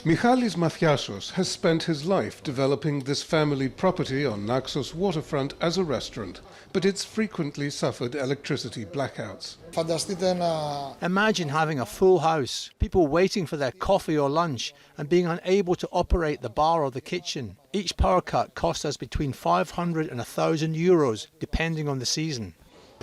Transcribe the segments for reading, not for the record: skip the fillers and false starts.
Michalis Mathiasos has spent his life developing this family property on Naxos waterfront as a restaurant, but it's frequently suffered electricity blackouts. Imagine having a full house, people waiting for their coffee or lunch and being unable to operate the bar or the kitchen. Each power cut costs us between 500 and 1,000 euros, depending on the season.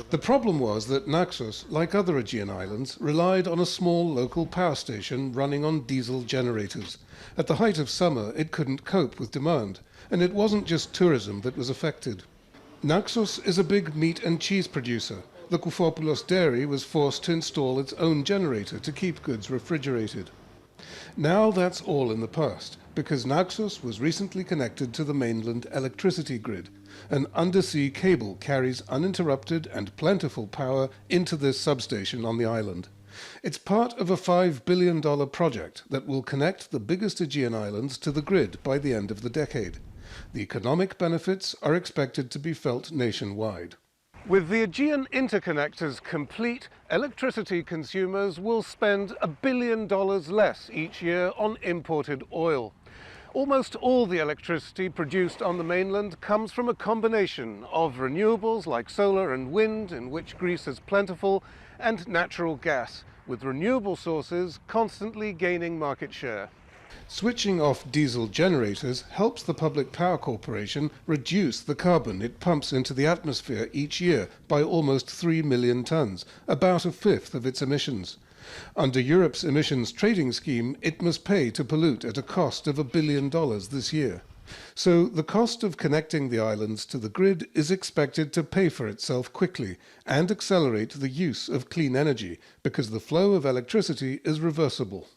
The problem was that Naxos, like other Aegean islands, relied on a small local power station running on diesel generators. At the height of summer, it couldn't cope with demand, and it wasn't just tourism that was affected. Naxos is a big meat and cheese producer. The Psaropoulos dairy was forced to install its own generator to keep goods refrigerated. Now that's all in the past, because Naxos was recently connected to the mainland electricity grid. An undersea cable carries uninterrupted and plentiful power into this substation on the island. It's part of a $5 billion project that will connect the biggest Aegean islands to the grid by the end of the decade. The economic benefits are expected to be felt nationwide. With the Aegean interconnectors complete, electricity consumers will spend $1 billion less each year on imported oil. Almost all the electricity produced on the mainland comes from a combination of renewables like solar and wind, in which Greece is plentiful, and natural gas, with renewable sources constantly gaining market share. Switching off diesel generators helps the Public Power Corporation reduce the carbon it pumps into the atmosphere each year by almost 3 million tons, about a fifth of its emissions. Under Europe's emissions trading scheme, it must pay to pollute at a cost of $1 billion this year. So the cost of connecting the islands to the grid is expected to pay for itself quickly and accelerate the use of clean energy, because the flow of electricity is reversible.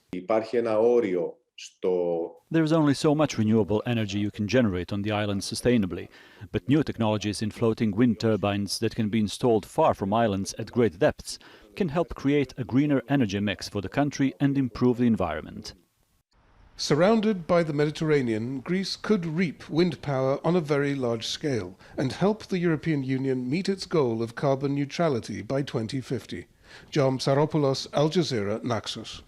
There is only so much renewable energy you can generate on the island sustainably, but new technologies in floating wind turbines that can be installed far from islands at great depths can help create a greener energy mix for the country and improve the environment. Surrounded by the Mediterranean, Greece could reap wind power on a very large scale and help the European Union meet its goal of carbon neutrality by 2050. Psaropoulos, Al Jazeera, Naxos.